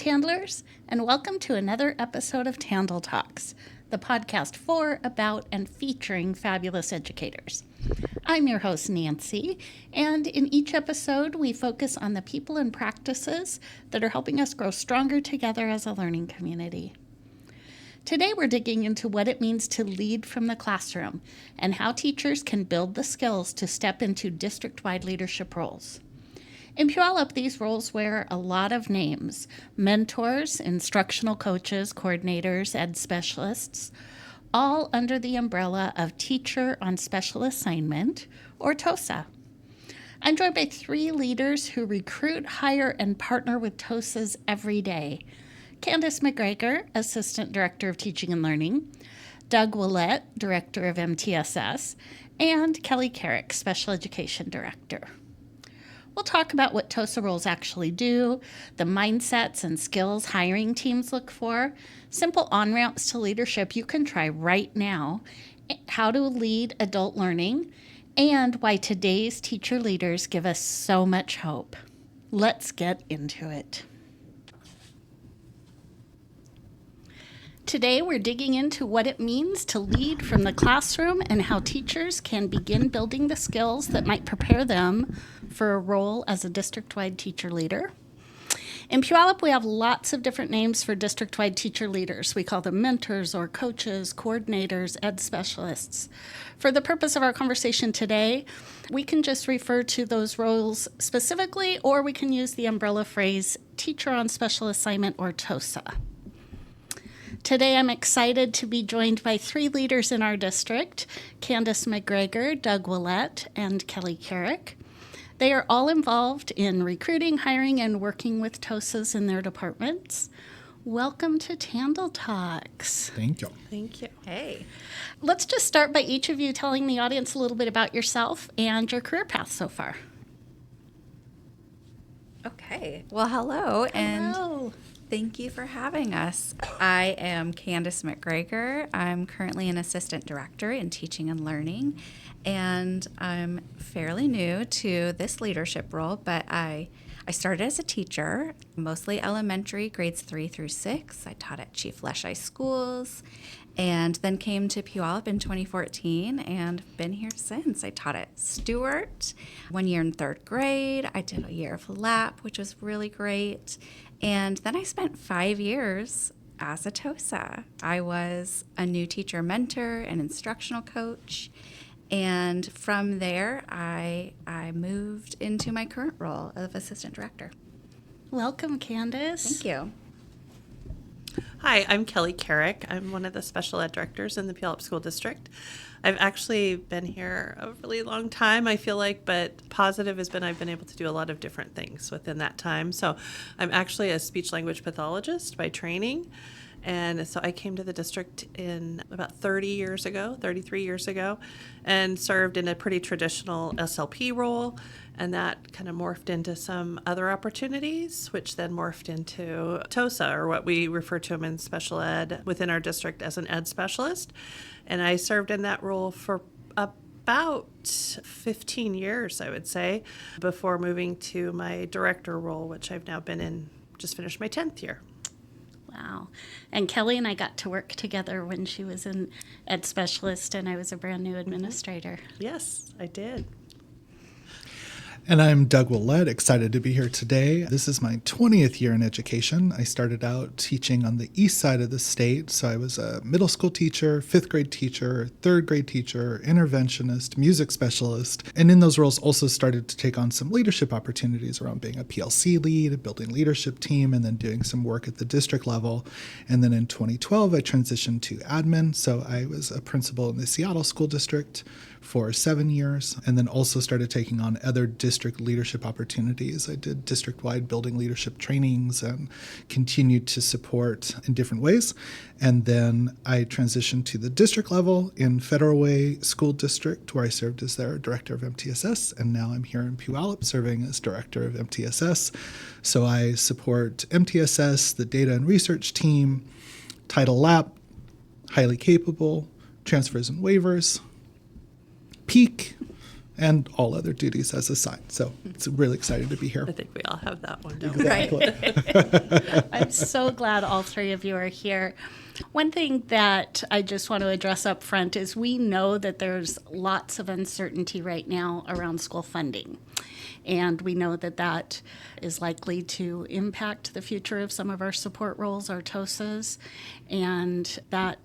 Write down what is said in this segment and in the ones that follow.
TanDLers, and welcome to another episode of TanDL Talks, the podcast for, about, and featuring fabulous educators. I'm your host, Nancy, and in each episode, we focus on the people and practices that are helping us grow stronger together as a learning community. Today, we're digging into what it means to lead from the classroom and how teachers can build the skills to step into district-wide leadership roles. In Puyallup, these roles wear a lot of names: mentors, instructional coaches, coordinators, ed specialists, all under the umbrella of Teacher on Special Assignment, or TOSA. I'm joined by three leaders who recruit, hire, and partner with TOSAs every day: Candace McGregor, Assistant Director of Teaching and Learning; Doug Ouellette, Director of MTSS; and Kelly Carrick, Special Education Director. We'll talk about what TOSA roles actually do, the mindsets and skills hiring teams look for, simple on-ramps to leadership you can try right now, how to lead adult learning, and why today's teacher leaders give us so much hope. Let's get into it. Today, we're digging into what it means to lead from the classroom and how teachers can begin building the skills that might prepare them for a role as a district-wide teacher leader. In Puyallup, we have lots of different names for district-wide teacher leaders. We call them mentors or coaches, coordinators, ed specialists. For the purpose of our conversation today, we can just refer to those roles specifically, or we can use the umbrella phrase Teacher on Special Assignment, or TOSA. Today, I'm excited to be joined by three leaders in our district: Candace McGregor, Doug Ouellette, and Kelly Carrick. They are all involved in recruiting, hiring, and working with TOSAs in their departments. Welcome to TanDL Talks. Thank you. Thank you. Hey. Let's just start by each of you telling the audience a little bit about yourself and your career path so far. Okay. Well, hello. And thank you for having us. I am Candace McGregor. I'm currently an assistant director in teaching and learning, and I'm fairly new to this leadership role, but I started as a teacher, mostly elementary, grades 3 through 6. I taught at Chief Leschi schools, and then came to Puyallup in 2014 and been here since. I taught at Stewart 1 year in 3rd grade. I did a year of LAP, which was really great. And then I spent 5 years as a TOSA. I was a new teacher mentor and instructional coach. And from there, I moved into my current role of assistant director. Welcome, Candace. Thank you. Hi, I'm Kelly Carrick. I'm one of the special ed directors in the Puyallup School District. I've actually been here a really long time, I feel like, but positive has been I've been able to do a lot of different things within that time. So I'm actually a speech language pathologist by training. And so I came to the district in about 33 years ago, and served in a pretty traditional SLP role. And that kind of morphed into some other opportunities, which then morphed into TOSA, or what we refer to them in special ed within our district as an ed specialist. And I served in that role for about 15 years, I would say, before moving to my director role, which I've now been in, just finished my 10th year. Wow. And Kelly and I got to work together when she was an ed specialist and I was a brand new administrator. Yes, I did. And I'm Doug Ouellette, excited to be here today. This is my 20th year in education. I started out teaching on the east side of the state, so I was a middle school teacher, 5th grade teacher, 3rd grade teacher, interventionist, music specialist, and in those roles also started to take on some leadership opportunities around being a PLC lead, building leadership team, and then doing some work at the district level. And then in 2012, I transitioned to admin, so I was a principal in the Seattle School District for 7 years, and then also started taking on other district leadership opportunities. I did district-wide building leadership trainings and continued to support in different ways. And then I transitioned to the district level in Federal Way School District, where I served as their director of MTSS, and now I'm here in Puyallup serving as director of MTSS. So I support MTSS, the data and research team, Title LAP, highly capable, transfers and waivers, peak, and all other duties as assigned. So it's really excited to be here. I think we all have that one, don't Exactly. I'm so glad all three of you are here. One thing that I just want to address up front is we know that there's lots of uncertainty right now around school funding. And we know that that is likely to impact the future of some of our support roles, our TOSAs, and that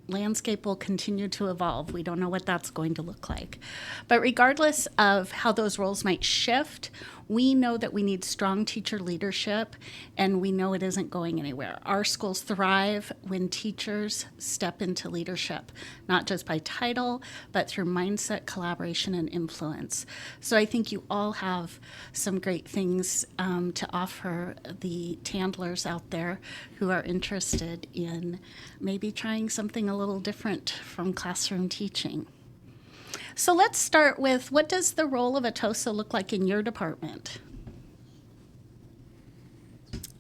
landscape will continue to evolve. We don't know what that's going to look like. But regardless of how those roles might shift, we know that we need strong teacher leadership, and we know it isn't going anywhere. Our schools thrive when teachers step into leadership, not just by title, but through mindset, collaboration, and influence. So I think you all have some great things to offer the TANDLers out there who are interested in maybe trying something a little different from classroom teaching. So let's start with, what does the role of a TOSA look like in your department?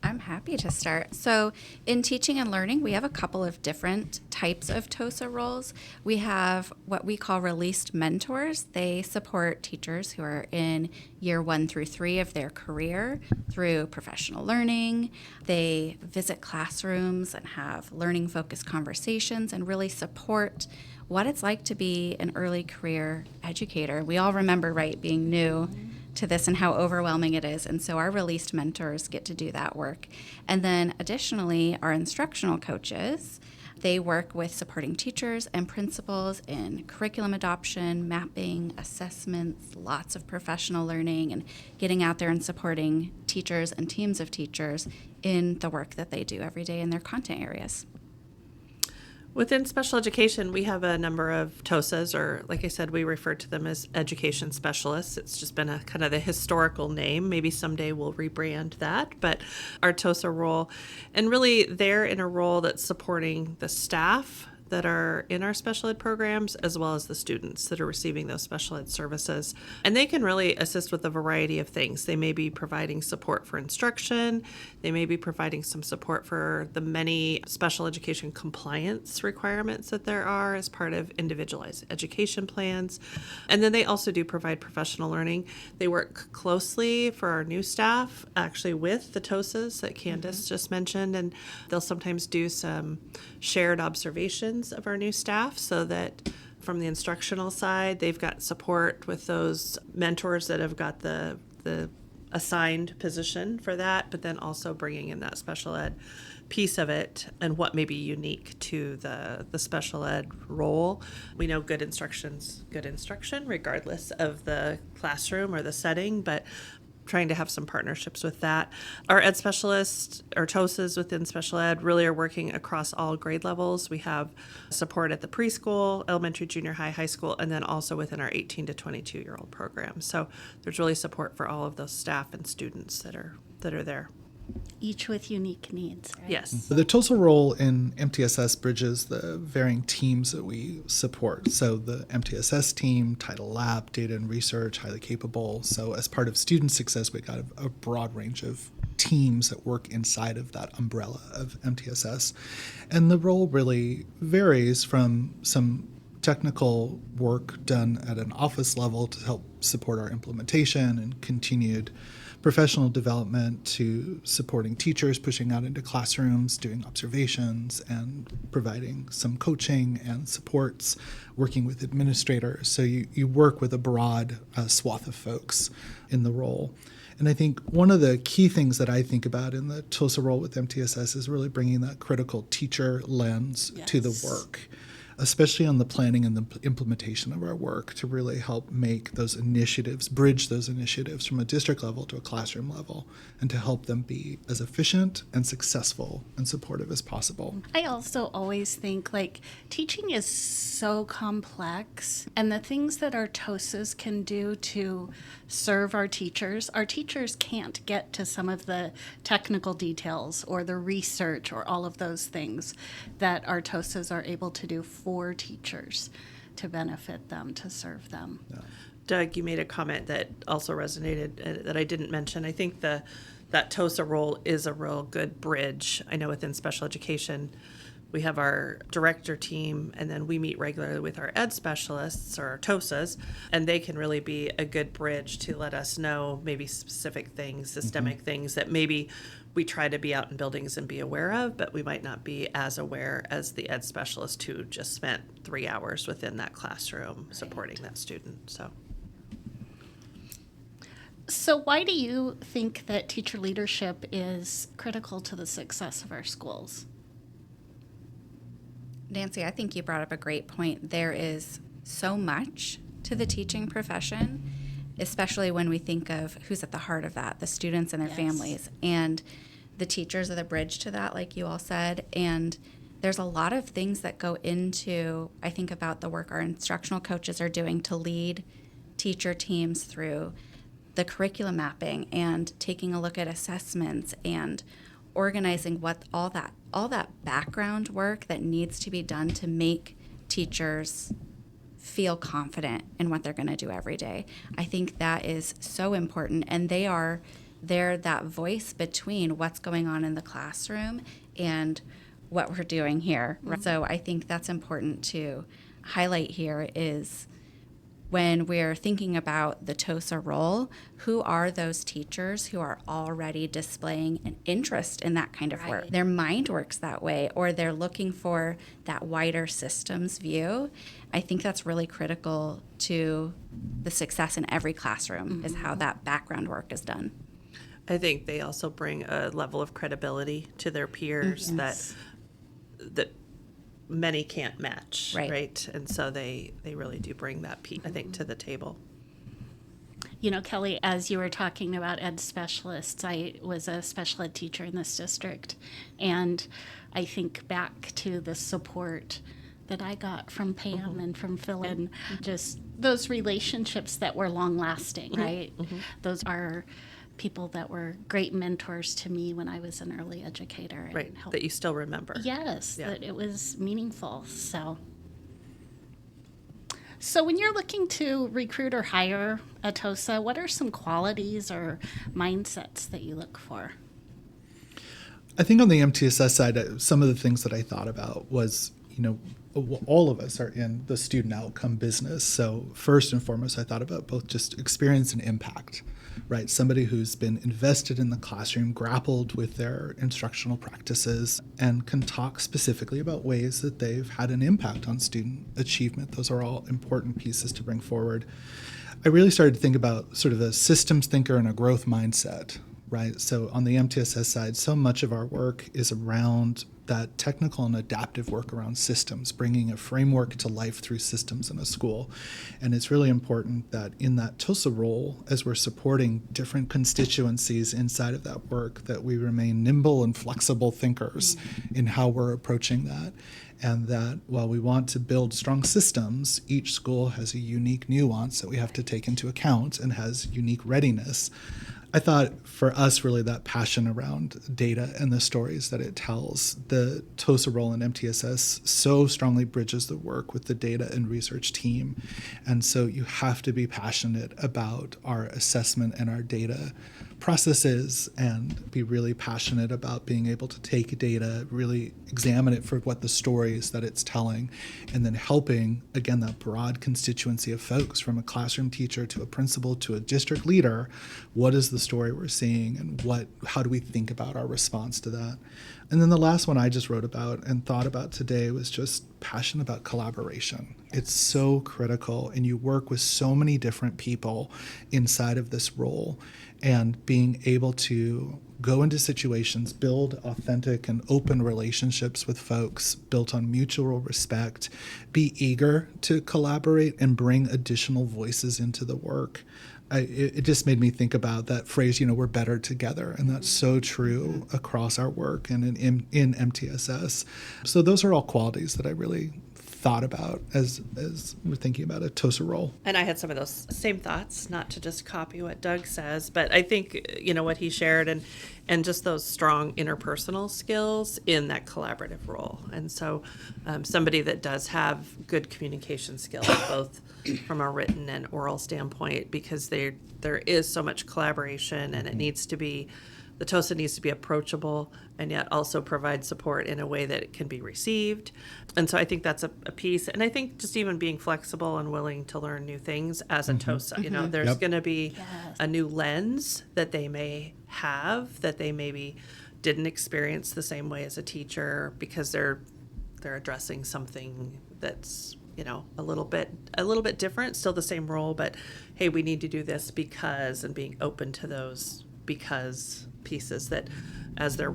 I'm happy to start. So in teaching and learning, we have a couple of different types of TOSA roles. We have what we call released mentors. They support teachers who are in year 1 through 3 of their career through professional learning. They visit classrooms and have learning-focused conversations and really support what it's like to be an early career educator. We all remember, right, being new to this and how overwhelming it is. And so our released mentors get to do that work. And then additionally, our instructional coaches, they work with supporting teachers and principals in curriculum adoption, mapping, assessments, lots of professional learning, and getting out there and supporting teachers and teams of teachers in the work that they do every day in their content areas. Within special education, we have a number of TOSAs, or like I said, we refer to them as education specialists. It's just been a kind of the historical name. Maybe someday we'll rebrand that, but our TOSA role, and really they're in a role that's supporting the staff that are in our special ed programs, as well as the students that are receiving those special ed services. And they can really assist with a variety of things. They may be providing support for instruction. They may be providing some support for the many special education compliance requirements that there are as part of individualized education plans. And then they also do provide professional learning. They work closely for our new staff, actually with the TOSAs that Candace just mentioned, and they'll sometimes do some shared observations of our new staff, so that from the instructional side, they've got support with those mentors that have got the assigned position for that, but then also bringing in that special ed piece of it and what may be unique to the special ed role. We know good instruction's good instruction regardless of the classroom or the setting, but trying to have some partnerships with that. Our ed specialists, or TOSAs within special ed, really are working across all grade levels. We have support at the preschool, elementary, junior high, high school, and then also within our 18 to 22-year-old program. So there's really support for all of those staff and students that are there. Each with unique needs, right? Yes. The TOSA role in MTSS bridges the varying teams that we support. So the MTSS team, Title Lab, data and research, highly capable. So as part of student success, we got a broad range of teams that work inside of that umbrella of MTSS. And the role really varies from some technical work done at an office level to help support our implementation and continued professional development, to supporting teachers pushing out into classrooms, doing observations, and providing some coaching and supports, working with administrators. So you work with a broad swath of folks in the role. And I think one of the key things that I think about in the TOSA role with MTSS is really bringing that critical teacher lens to the work, especially on the planning and the implementation of our work, to really help make those initiatives, bridge those initiatives from a district level to a classroom level, and to help them be as efficient and successful and supportive as possible. I also always think, like, teaching is so complex, and the things that our TOSAs can do to serve our teachers can't get to some of the technical details or the research or all of those things that our TOSAs are able to do for teachers to benefit them, to serve them. Yeah. Doug, you made a comment that also resonated that I didn't mention. I think that TOSA role is a real good bridge. I know within special education, we have our director team, and then we meet regularly with our ed specialists or our TOSAs, and they can really be a good bridge to let us know maybe specific things, systemic things that maybe we try to be out in buildings and be aware of, but we might not be as aware as the ed specialist who just spent 3 hours within that classroom supporting that student. So why do you think that teacher leadership is critical to the success of our schools? Nancy, I think you brought up a great point. There is so much to the teaching profession, especially when we think of who's at the heart of that, the students and their families. And the teachers are the bridge to that, like you all said. And there's a lot of things that go into, I think about the work our instructional coaches are doing to lead teacher teams through the curriculum mapping and taking a look at assessments and organizing what all that background work that needs to be done to make teachers feel confident in what they're going to do every day. I think that is so important, and they're that voice between what's going on in the classroom and what we're doing here. Mm-hmm. So I think that's important to highlight here is when we're thinking about the TOSA role, who are those teachers who are already displaying an interest in that kind of work? Their mind works that way, or they're looking for that wider systems view. I think that's really critical to the success in every classroom, is how that background work is done. I think they also bring a level of credibility to their peers that many can't match, right? And so they really do bring that piece, I think, to the table. You know, Kelly, as you were talking about ed specialists, I was a special ed teacher in this district, and I think back to the support that I got from Pam and from Phil, and just those relationships that were long-lasting, right? Those are people that were great mentors to me when I was an early educator. Right, that you still remember. Yes, that it was meaningful. So when you're looking to recruit or hire a TOSA, what are some qualities or mindsets that you look for? I think on the MTSS side, some of the things that I thought about was, all of us are in the student outcome business. So first and foremost, I thought about both just experience and impact, right? Somebody who's been invested in the classroom, grappled with their instructional practices, and can talk specifically about ways that they've had an impact on student achievement. Those are all important pieces to bring forward. I really started to think about sort of a systems thinker and a growth mindset, right? So on the MTSS side, so much of our work is around that technical and adaptive work around systems, bringing a framework to life through systems in a school. And it's really important that in that TOSA role, as we're supporting different constituencies inside of that work, that we remain nimble and flexible thinkers in how we're approaching that. And that while we want to build strong systems, each school has a unique nuance that we have to take into account and has unique readiness. I thought for us, really, that passion around data and the stories that it tells, the TOSA role in MTSS so strongly bridges the work with the data and research team. And so you have to be passionate about our assessment and our data processes and be really passionate about being able to take data, really examine it for what the stories that it's telling, and then helping, again, that broad constituency of folks from a classroom teacher to a principal to a district leader. What is the story we're seeing, and how do we think about our response to that? And then the last one I just wrote about and thought about today was just passion about collaboration. It's so critical, and you work with so many different people inside of this role, and being able to go into situations, build authentic and open relationships with folks built on mutual respect, be eager to collaborate and bring additional voices into the work. It just made me think about that phrase, we're better together. And that's so true across our work and in MTSS. So those are all qualities that I really thought about as we're thinking about a TOSA role. And I had some of those same thoughts, not to just copy what Doug says, but I think, what he shared and just those strong interpersonal skills in that collaborative role. And so somebody that does have good communication skills, both from a written and oral standpoint, because there is so much collaboration and it needs to be the TOSA needs to be approachable and yet also provide support in a way that it can be received. And so I think that's a piece. And I think just even being flexible and willing to learn new things as a TOSA. You know, there's going to be a new lens that they may have that they maybe didn't experience the same way as a teacher, because they're addressing something that's, you know, a little bit different, still the same role, but hey, we need to do this because, and being open to those because pieces that as their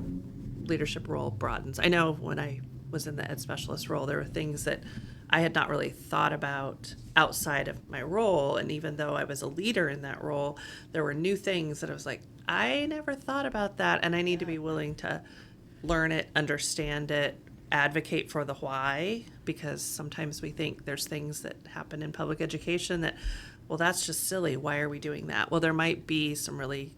leadership role broadens. I know when I was in the Ed Specialist role, there were things that I had not really thought about outside of my role. And even though I was a leader in that role, there were new things that I was like, I never thought about that. And I need to be willing to learn it, understand it, advocate for the why, because sometimes we think there's things that happen in public education that, well, that's just silly. Why are we doing that? Well, there might be some really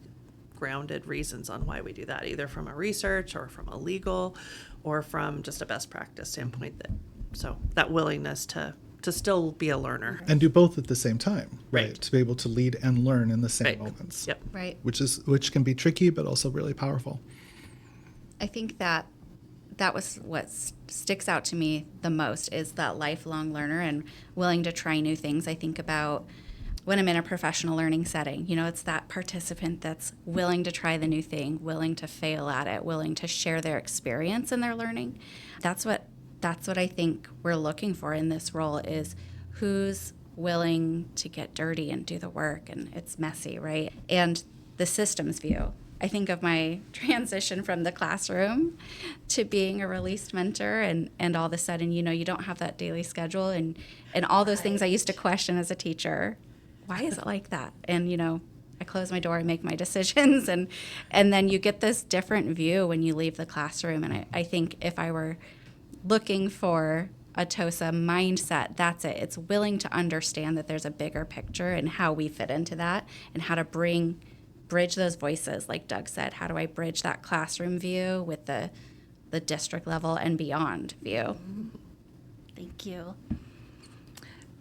grounded reasons on why we do that, either from a research or from a legal or from just a best practice standpoint. So that willingness to still be a learner. And do both at the same time, Right. To be able to lead and learn in the same Right. moments. Yep. Right. Which can be tricky, but also really powerful. I think that was what sticks out to me the most, is that lifelong learner and willing to try new things. I think about when I'm in a professional learning setting, you know, it's that participant that's willing to try the new thing, willing to fail at it, willing to share their experience in their learning. That's what I think we're looking for in this role, is who's willing to get dirty and do the work, and it's messy, right? And the systems view. I think of my transition from the classroom to being a released mentor, and all of a sudden, you know, you don't have that daily schedule and all those things I used to question as a teacher. Why is it like that? And, you know, I close my door and make my decisions, and then you get this different view when you leave the classroom. And I think if I were looking for a TOSA mindset, that's it. It's willing to understand that there's a bigger picture and how we fit into that, and how to bridge those voices, like Doug said. How do I bridge that classroom view with the district level and beyond view? Thank you.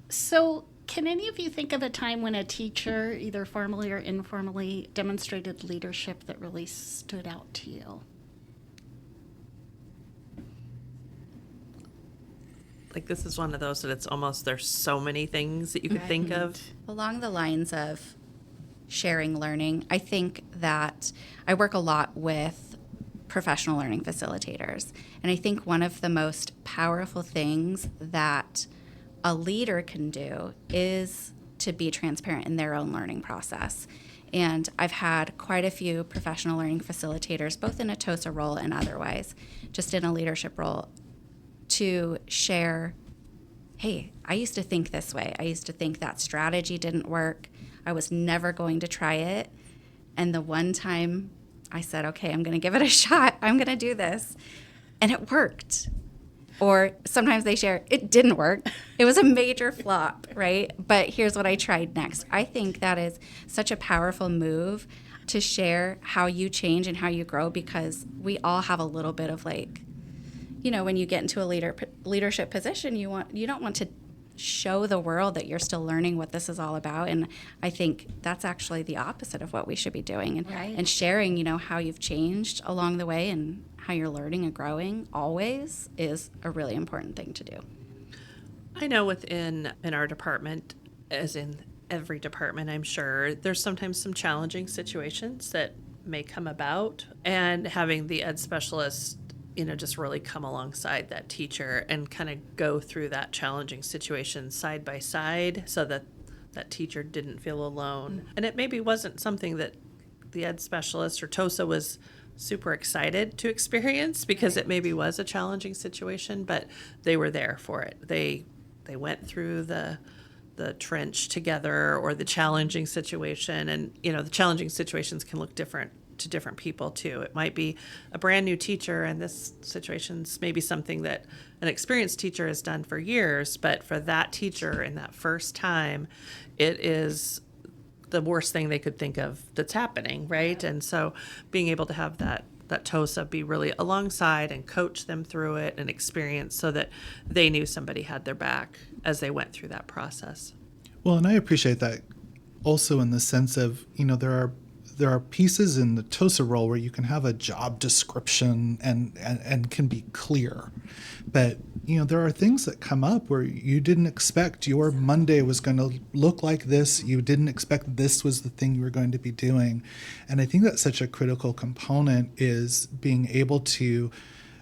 So, can any of you think of a time when a teacher, either formally or informally, demonstrated leadership that really stood out to you? Like, this is one of those that it's almost, there's so many things that you could think of. Along the lines of sharing learning, I think that I work a lot with professional learning facilitators. And I think one of the most powerful things that a leader can do is to be transparent in their own learning process. And I've had quite a few professional learning facilitators, both in a TOSA role and otherwise, just in a leadership role, to share, hey, I used to think this way. I used to think that strategy didn't work. I was never going to try it. And the one time I said, okay, I'm going to give it a shot. I'm going to do this. And it worked. Or sometimes they share, it didn't work. It was a major flop, right? But here's what I tried next. I think that is such a powerful move, to share how you change and how you grow, because we all have a little bit of, like, you know, when you get into a leadership position, you don't want to show the world that you're still learning what this is all about. And I think that's actually the opposite of what we should be doing. And sharing, you know, how you've changed along the way and how you're learning and growing always is a really important thing to do. I know in our department, as in every department, I'm sure, there's sometimes some challenging situations that may come about, and having the ed specialist, you know, just really come alongside that teacher and kind of go through that challenging situation side by side, so that that teacher didn't feel alone. And it maybe wasn't something that the ed specialist or TOSA was super excited to experience, because it maybe was a challenging situation, but they were there for it. They went through the trench together, or the challenging situation. And, you know, the challenging situations can look different to different people too. It might be a brand new teacher, and this situation's maybe something that an experienced teacher has done for years, but for that teacher in that first time, it is the worst thing they could think of that's happening, right? And so being able to have that TOSA be really alongside and coach them through it and experience, so that they knew somebody had their back as they went through that process. Well, and I appreciate that also in the sense of, you know, there are there are pieces in the TOSA role where you can have a job description and can be clear. But, there are things that come up where you didn't expect your Monday was going to look like this. You didn't expect this was the thing you were going to be doing. And I think that's such a critical component, is being able to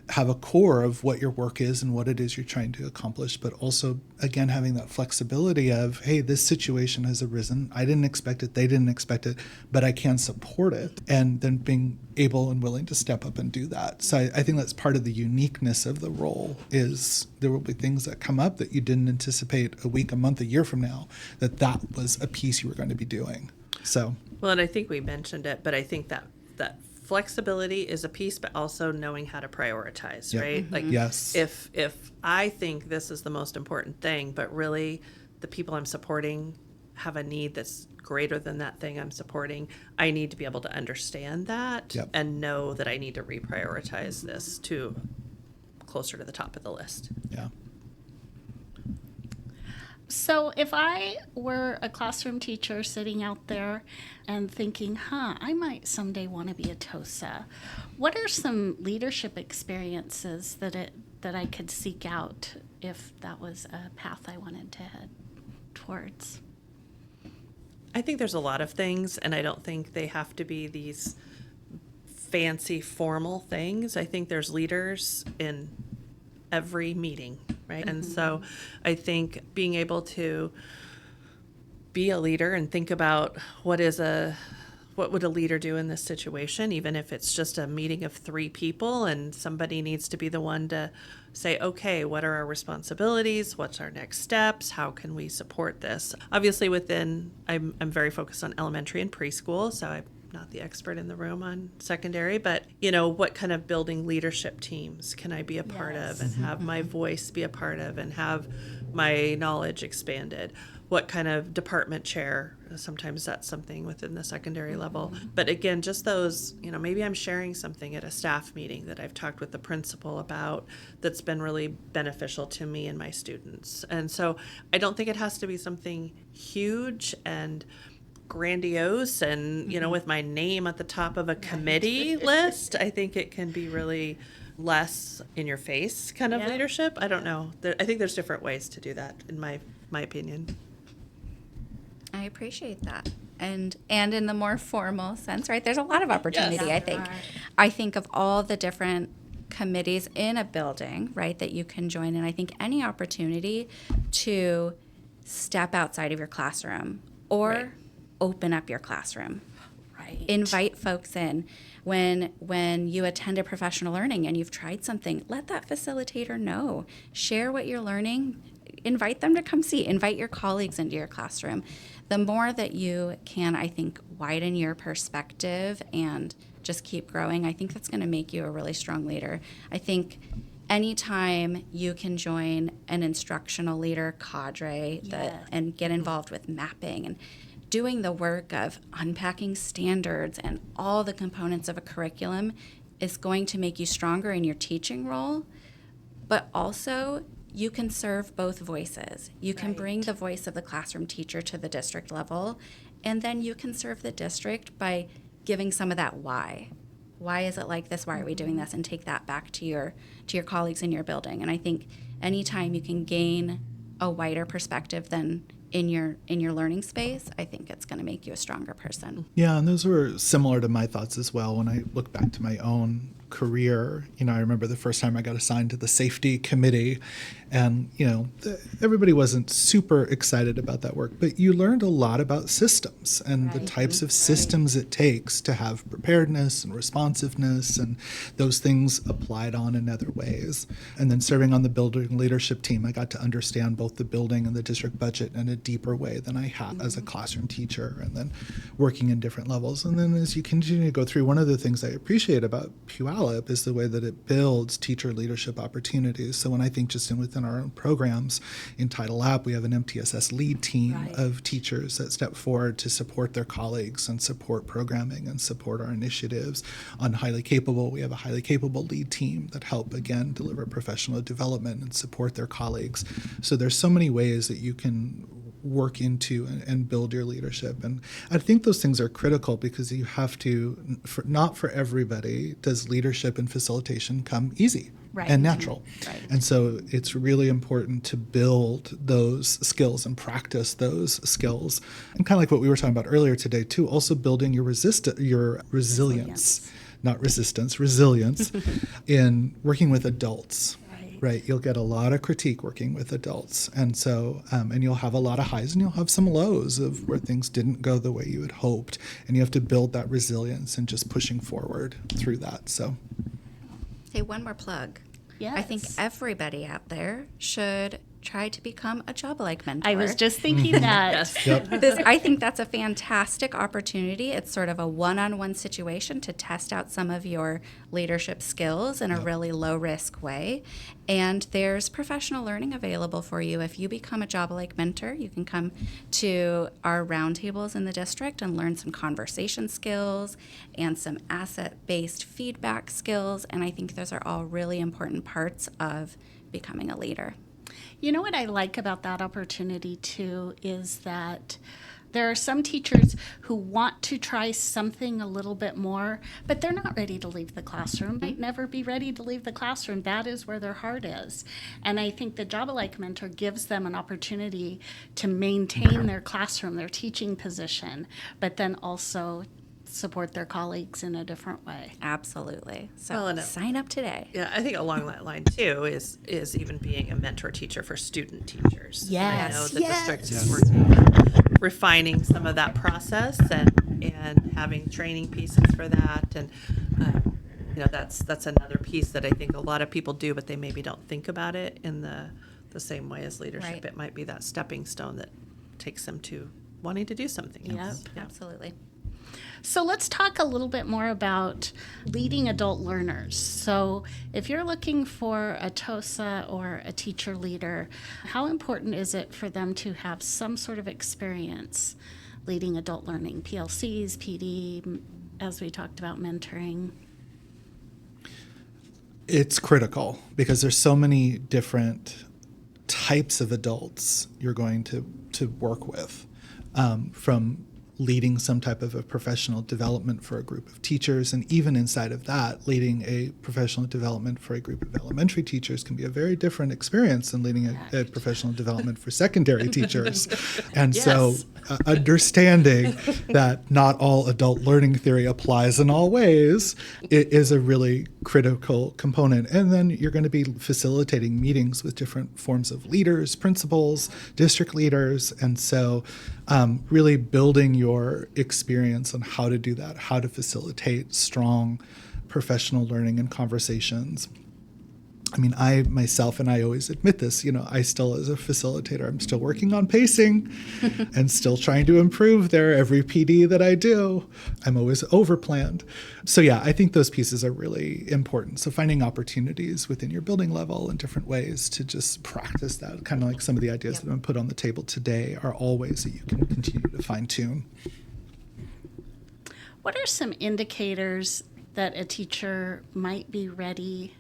have a core of what your work is and what it is you're trying to accomplish, but also, again, having that flexibility of, hey, this situation has arisen. I didn't expect it. They didn't expect it, but I can support it. And then being able and willing to step up and do that. So I think that's part of the uniqueness of the role, is there will be things that come up that you didn't anticipate a week, a month, a year from now, that was a piece you were going to be doing. So. Well, and I think we mentioned it, but I think that flexibility is a piece, but also knowing how to prioritize, Yep. right? Like, yes. if I think this is the most important thing, but really the people I'm supporting have a need that's greater than that thing I'm supporting, I need to be able to understand that Yep. and know that I need to reprioritize this to closer to the top of the list. Yeah. So if I were a classroom teacher sitting out there and thinking, I might someday want to be a TOSA, what are some leadership experiences that I could seek out if that was a path I wanted to head towards? I think there's a lot of things, and I don't think they have to be these fancy formal things. I think there's leaders in every meeting, right? Mm-hmm. And so I think being able to be a leader and think about what would a leader do in this situation, even if it's just a meeting of 3 people and somebody needs to be the one to say, okay, what are our responsibilities? What's our next steps? How can we support this? Obviously I'm very focused on elementary and preschool, so I'm not the expert in the room on secondary, but what kind of building leadership teams can I be a part of and have my voice be a part of and have my knowledge expanded? What kind of department chair? Sometimes that's something within the secondary level. But again, just those, maybe I'm sharing something at a staff meeting that I've talked with the principal about that's been really beneficial to me and my students. And so I don't think it has to be something huge and grandiose and, with my name at the top of a committee list. I think it can be really less in your face kind of leadership. I don't know. I think there's different ways to do that, in my opinion. I appreciate that. And in the more formal sense, right? There's a lot of opportunity, I think. I think of all the different committees in a building, right, that you can join. And I think any opportunity to step outside of your classroom or open up your classroom. Right. Invite folks in. When you attend a professional learning and you've tried something, let that facilitator know. Share what you're learning. Invite them to come see. Invite your colleagues into your classroom. The more that you can, I think, widen your perspective and just keep growing, I think that's going to make you a really strong leader. I think anytime you can join an instructional leader cadre and get involved with mapping and doing the work of unpacking standards and all the components of a curriculum is going to make you stronger in your teaching role, but also you can serve both voices. You can bring the voice of the classroom teacher to the district level, and then you can serve the district by giving some of that why. Why is it like this? Why are we doing this? And take that back to your colleagues in your building. And I think anytime you can gain a wider perspective than in your learning space, I think it's going to make you a stronger person. Yeah, and those were similar to my thoughts as well. When I look back to my own career, I remember the first time I got assigned to the safety committee, and everybody wasn't super excited about that work, but you learned a lot about systems and the types of systems it takes to have preparedness and responsiveness, and those things applied on in other ways. And then serving on the building leadership team, I got to understand both the building and the district budget in a deeper way than I had as a classroom teacher, and then working in different levels. And then as you continue to go through, one of the things I appreciate about Ouellette is the way that it builds teacher leadership opportunities. So when I think just within our own programs, in TanDL, we have an MTSS lead team of teachers that step forward to support their colleagues and support programming and support our initiatives. On Highly Capable, we have a highly capable lead team that help, again, deliver professional development and support their colleagues. So there's so many ways that you can work into and build your leadership. And I think those things are critical because you have to, not for everybody does leadership and facilitation come easy. Right. And natural. Right. And so it's really important to build those skills and practice those skills. And kind of like what we were talking about earlier today too, also building your resilience, not resistance, resilience in working with adults. Right. You'll get a lot of critique working with adults. And so, and you'll have a lot of highs and you'll have some lows of where things didn't go the way you had hoped. And you have to build that resilience and just pushing forward through that. So. Hey, one more plug. Yes. I think everybody out there should try to become a job-alike mentor. I was just thinking that. Yes. Yep. I think that's a fantastic opportunity. It's sort of a one-on-one situation to test out some of your leadership skills in a really low-risk way. And there's professional learning available for you. If you become a job-alike mentor, you can come to our roundtables in the district and learn some conversation skills and some asset-based feedback skills. And I think those are all really important parts of becoming a leader. You know what I like about that opportunity too is that there are some teachers who want to try something a little bit more, but they're not ready to leave the classroom. Might never be ready to leave the classroom. That is where their heart is. And I think the Job-alike mentor gives them an opportunity to maintain their classroom, their teaching position, but then also support their colleagues in a different way. Absolutely. So Well, sign up today. Yeah, I think along that line too is even being a mentor teacher for student teachers. Yes, I know the yes. district is working on refining some of that process and having training pieces for that, and that's another piece that I think a lot of people do, but they maybe don't think about it in the same way as leadership. Right. It might be that stepping stone that takes them to wanting to do something else. Yep. Absolutely. So let's talk a little bit more about leading adult learners. So if you're looking for a TOSA or a teacher leader, how important is it for them to have some sort of experience leading adult learning, PLCs, PD, as we talked about, mentoring? It's critical because there's so many different types of adults you're going to work with, from leading some type of a professional development for a group of teachers, and even inside of that, leading a professional development for a group of elementary teachers can be a very different experience than leading a professional development for secondary teachers. And so understanding that not all adult learning theory applies in all ways, it is a really critical component. And then you're going to be facilitating meetings with different forms of leaders, principals, district leaders, and so really building your experience on how to do that, how to facilitate strong professional learning and conversations. I mean, I myself, and I always admit this, I still, as a facilitator, I'm still working on pacing and still trying to improve there. Every PD that I do, I'm always overplanned. So yeah, I think those pieces are really important. So finding opportunities within your building level in different ways to just practice that, kind of like some of the ideas that have been put on the table today, are all ways that you can continue to fine tune. What are some indicators that a teacher might be ready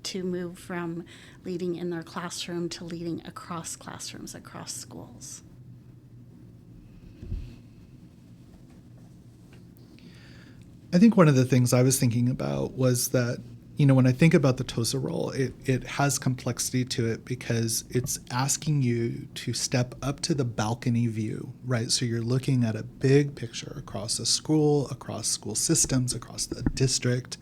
to move from leading in their classroom to leading across classrooms, across schools? I think one of the things I was thinking about was that, when I think about the TOSA role, it has complexity to it because it's asking you to step up to the balcony view, right? So you're looking at a big picture across a school, across school systems, across the district,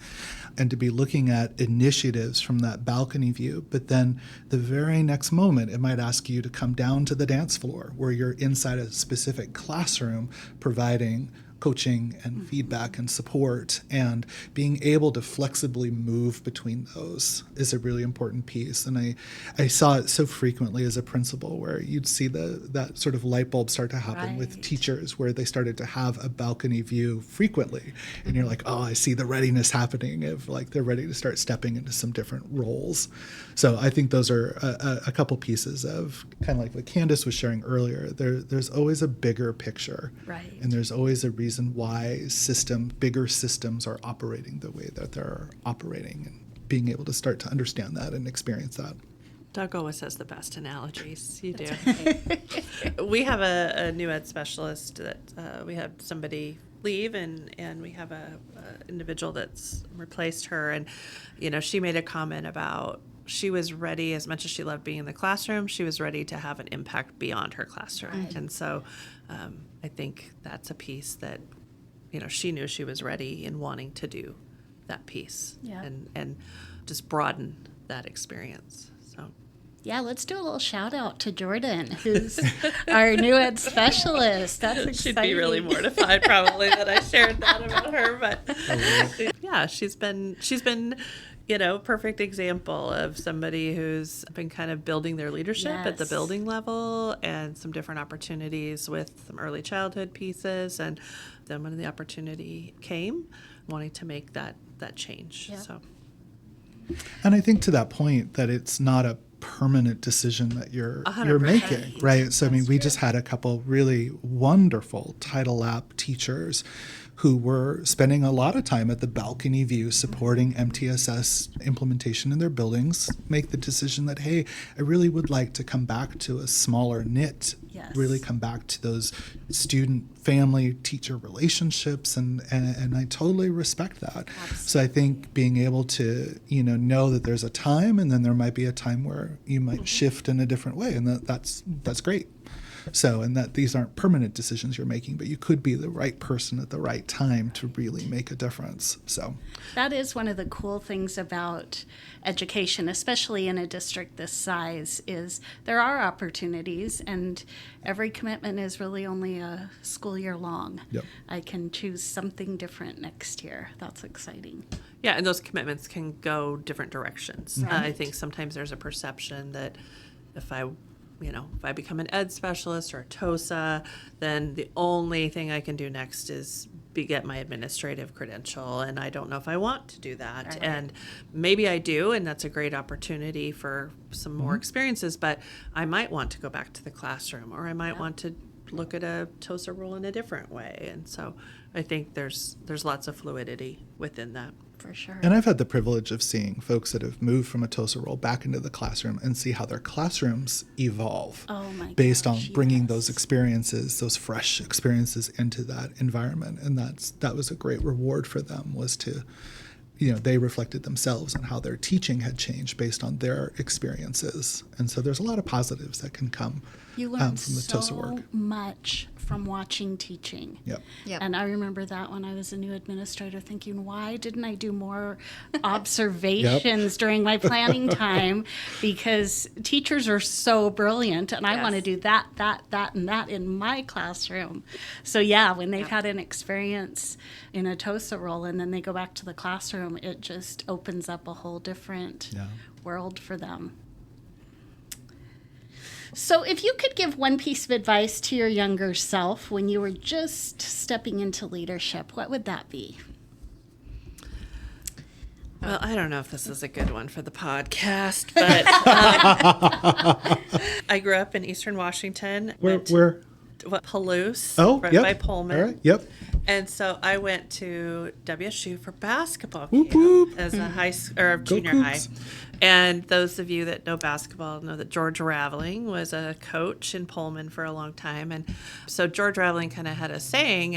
and to be looking at initiatives from that balcony view. But then the very next moment, it might ask you to come down to the dance floor where you're inside a specific classroom providing coaching and feedback and support, and being able to flexibly move between those is a really important piece. And I saw it so frequently as a principal where you'd see that sort of light bulb start to happen with teachers, where they started to have a balcony view frequently. And you're like, oh, I see the readiness happening of like they're ready to start stepping into some different roles. So I think those are a couple pieces of kind of like what Candace was sharing earlier. There's always a bigger picture. Right. And there's always a reason why bigger systems are operating the way that they're operating, and being able to start to understand that and experience that. Doug always has the best analogies. You do. We have a new ed specialist that we had somebody leave, and we have a individual that's replaced her. And, she made a comment about she was ready, as much as she loved being in the classroom, she was ready to have an impact beyond her classroom. Right. And so I think that's a piece that, she knew she was ready in wanting to do that piece and just broaden that experience. So. Yeah, let's do a little shout out to Jordan, who's our new ed specialist. That's exciting. She'd be really mortified probably that I shared that about her, but yeah, she's been perfect example of somebody who's been kind of building their leadership at the building level, and some different opportunities with some early childhood pieces, and then when the opportunity came, wanting to make that change. Yep. So. And I think to that point that it's not a permanent decision that you're making, right? So, we just had a couple really wonderful Title App teachers who were spending a lot of time at the balcony view supporting MTSS implementation in their buildings, make the decision that, hey, I really would like to come back to a smaller knit, really come back to those student, family, teacher relationships, and I totally respect that. Absolutely. So I think being able to, know that there's a time, and then there might be a time where you might shift in a different way, and that's great. So, and that these aren't permanent decisions you're making, but you could be the right person at the right time to really make a difference. So that is one of the cool things about education, especially in a district this size, is there are opportunities, and every commitment is really only a school year long. Yep. I can choose something different next year. That's exciting. Yeah, and those commitments can go different directions. Right. I think sometimes there's a perception that if I become an ed specialist or a TOSA, then the only thing I can do next is get my administrative credential, and I don't know if I want to do that. Right. And maybe I do, and that's a great opportunity for some more experiences, but I might want to go back to the classroom, or I might want to look at a TOSA role in a different way. And so I think there's lots of fluidity within that. For sure. And I've had the privilege of seeing folks that have moved from a TOSA role back into the classroom and see how their classrooms evolve based on bringing those experiences, those fresh experiences into that environment. And that was a great reward for them, was to, they reflected themselves and how their teaching had changed based on their experiences. And so there's a lot of positives that can come you learn from the TOSA work. So much from watching teaching. Yep. And I remember that when I was a new administrator, thinking, why didn't I do more observations during my planning time? Because teachers are so brilliant, and I want to do that, and that in my classroom. So when they've had an experience in a TOSA role and then they go back to the classroom, it just opens up a whole different world for them. So if you could give one piece of advice to your younger self when you were just stepping into leadership, what would that be? Well, I don't know if this is a good one for the podcast, but I grew up in Eastern Washington. Where? Palouse, by Pullman. All right. Yep. And so I went to WSU for basketball as a junior high. And those of you that know basketball know that George Raveling was a coach in Pullman for a long time. And so George Raveling kind of had a saying,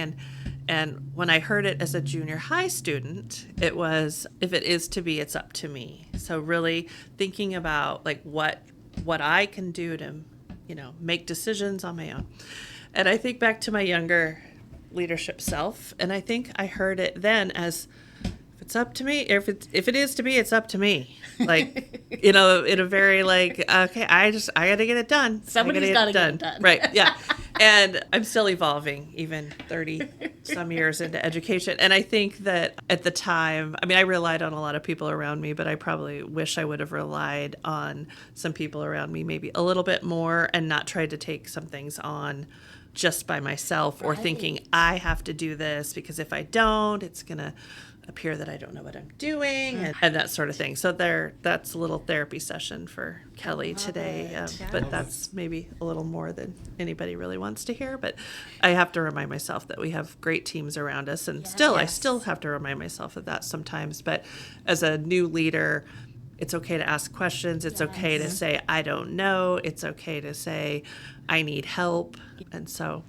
and when I heard it as a junior high student, it was, if it is to be, it's up to me. So really thinking about like what I can do to, make decisions on my own. And I think back to my younger leadership self, and I think I heard it then as, if it's up to me, if it is to be, it's up to me. Like, in a very okay, I got to get it done. Somebody's got to get it done. Right, yeah. And I'm still evolving, even 30 some years into education. And I think that at the time, I relied on a lot of people around me, but I probably wish I would have relied on some people around me maybe a little bit more, and not tried to take some things on just by myself, or thinking I have to do this because if I don't, it's going to appear that I don't know what I'm doing, and that sort of thing. So that's a little therapy session for Kelly today. But that's maybe a little more than anybody really wants to hear. But I have to remind myself that we have great teams around us, and I still have to remind myself of that sometimes. But as a new leader, it's okay to ask questions. It's okay to say, I don't know. It's okay to say, I need help. And so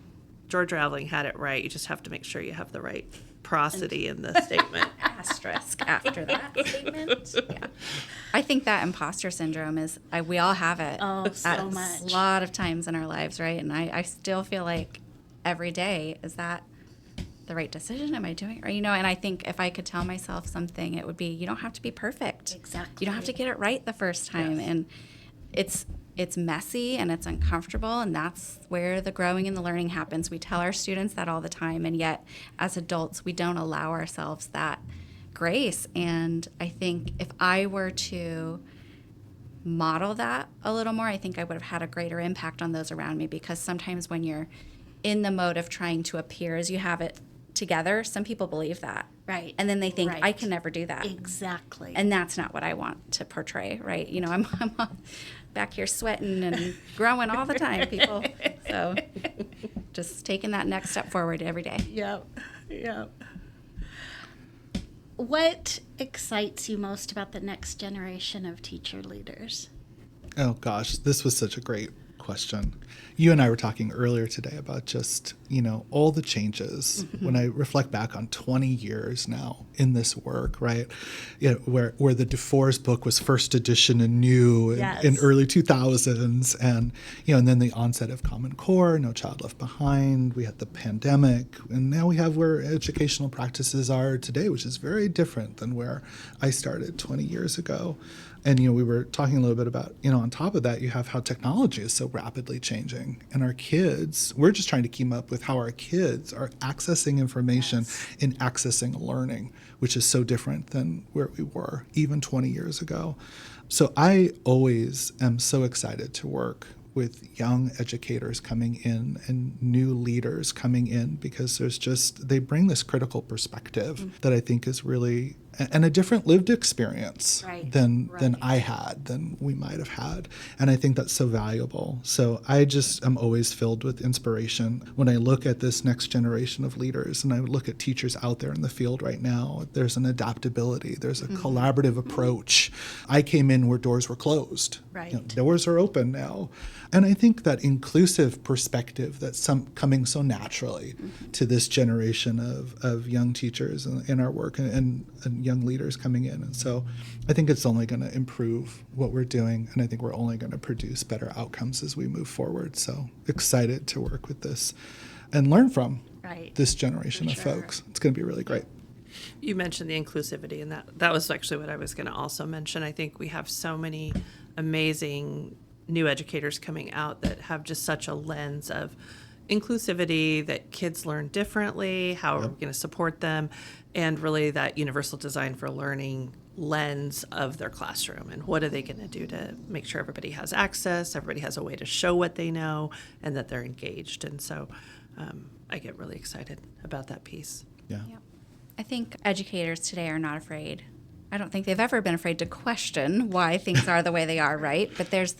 George Raveling had it right. You just have to make sure you have the right prosody in the statement. Asterisk after that statement. Yeah. I think that imposter syndrome is, we all have it. Oh, so at much. A lot of times in our lives, right? And I still feel like every day, is that the right decision? Am I doing it right? And I think if I could tell myself something, it would be, you don't have to be perfect. Exactly. You don't have to get it right the first time. Yes. And it's messy and it's uncomfortable, and that's where the growing and the learning happens. We tell our students that all the time, and yet as adults, we don't allow ourselves that grace. And I think if I were to model that a little more, I think I would have had a greater impact on those around me, because sometimes when you're in the mode of trying to appear as you have it together, some people believe that. Right. And then they think, Right. I can never do that. Exactly. And that's not what I want to portray, right? I'm back here sweating and growing all the time, people. So just taking that next step forward every day. Yep. What excites you most about the next generation of teacher leaders? Oh gosh, this was such a great question. You and I were talking earlier today about just, all the changes. Mm-hmm. When I reflect back on 20 years now in this work, right? Where the DeForest book was first edition and new in early 2000s, and and then the onset of Common Core, No Child Left Behind, we had the pandemic, and now we have where educational practices are today, which is very different than where I started 20 years ago. And, we were talking a little bit about, on top of that, you have how technology is so rapidly changing. And our kids, we're just trying to keep up with how our kids are accessing information and accessing learning, which is so different than where we were even 20 years ago. So I always am so excited to work with young educators coming in and new leaders coming in, because they bring this critical perspective that I think is really, and a different lived experience than I had, than we might have had. And I think that's so valuable. So I just am always filled with inspiration when I look at this next generation of leaders, and I look at teachers out there in the field right now. There's an adaptability. There's a collaborative approach. I came in where doors were closed. Right. Doors are open now. And I think that inclusive perspective that's coming so naturally to this generation of young teachers in our work, and young leaders coming in. And so I think it's only going to improve what we're doing, and I think we're only going to produce better outcomes as we move forward. So excited to work with this and learn from this generation of folks. It's going to be really great. You mentioned the inclusivity, and that was actually what I was going to also mention. I think we have so many amazing new educators coming out that have just such a lens of inclusivity, that kids learn differently, how we're going to support them, and really that universal design for learning lens of their classroom, and what are they going to do to make sure everybody has access, everybody has a way to show what they know, and that they're engaged. And so I get really excited about that piece. Yeah. Yep. I think educators today are not afraid. I don't think they've ever been afraid to question why things are the way they are, right? But there's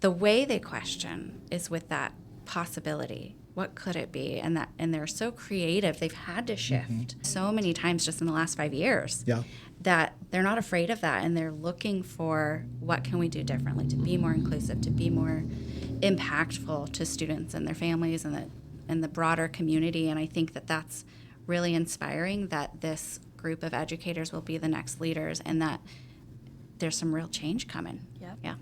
the way they question is with that possibility. What could it be? And they're so creative. They've had to shift so many times just in the last 5 years that they're not afraid of that, and they're looking for what can we do differently to be more inclusive, to be more impactful to students and their families and the broader community. And I think that's really inspiring, that this group of educators will be the next leaders, and that there's some real change coming. Yeah.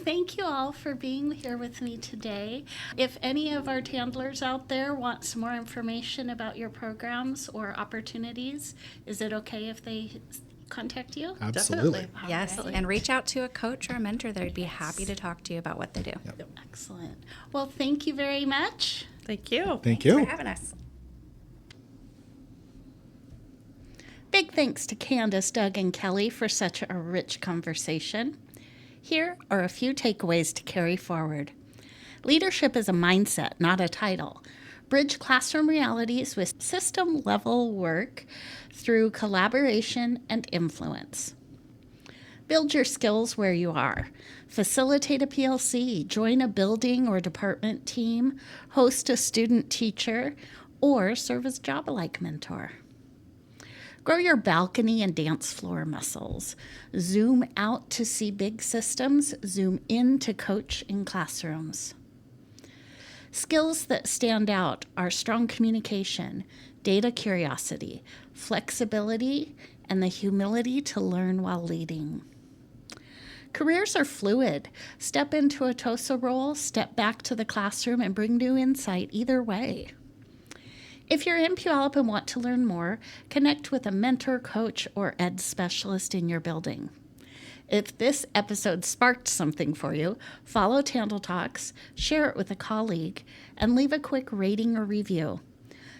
Thank you all for being here with me today. If any of our TANDLers out there want some more information about your programs or opportunities, is it okay if they contact you? Absolutely. Definitely. Yes, and reach out to a coach or a mentor. They'd be happy to talk to you about what they do. Yep. Excellent. Well, thank you very much. Thank you. Thank you for having us. Big thanks to Candace, Doug, and Kelly for such a rich conversation. Here are a few takeaways to carry forward. Leadership is a mindset, not a title. Bridge classroom realities with system-level work through collaboration and influence. Build your skills where you are. Facilitate a PLC, join a building or department team, host a student teacher, or serve as job-alike mentor. Grow your balcony and dance floor muscles. Zoom out to see big systems. Zoom in to coach in classrooms. Skills that stand out are strong communication, data curiosity, flexibility, and the humility to learn while leading. Careers are fluid. Step into a TOSA role, step back to the classroom, and bring new insight either way. If you're in Puyallup and want to learn more, connect with a mentor, coach, or ed specialist in your building. If this episode sparked something for you, follow TanDL Talks, share it with a colleague, and leave a quick rating or review.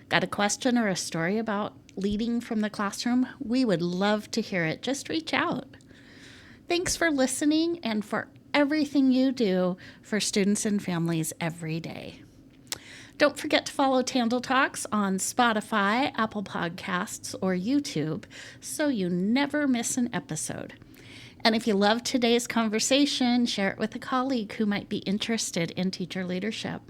Got a question or a story about leading from the classroom? We would love to hear it. Just reach out. Thanks for listening and for everything you do for students and families every day. Don't forget to follow TanDL Talks on Spotify, Apple Podcasts, or YouTube so you never miss an episode. And if you loved today's conversation, share it with a colleague who might be interested in teacher leadership.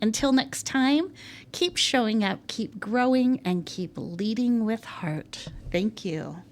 Until next time, keep showing up, keep growing, and keep leading with heart. Thank you.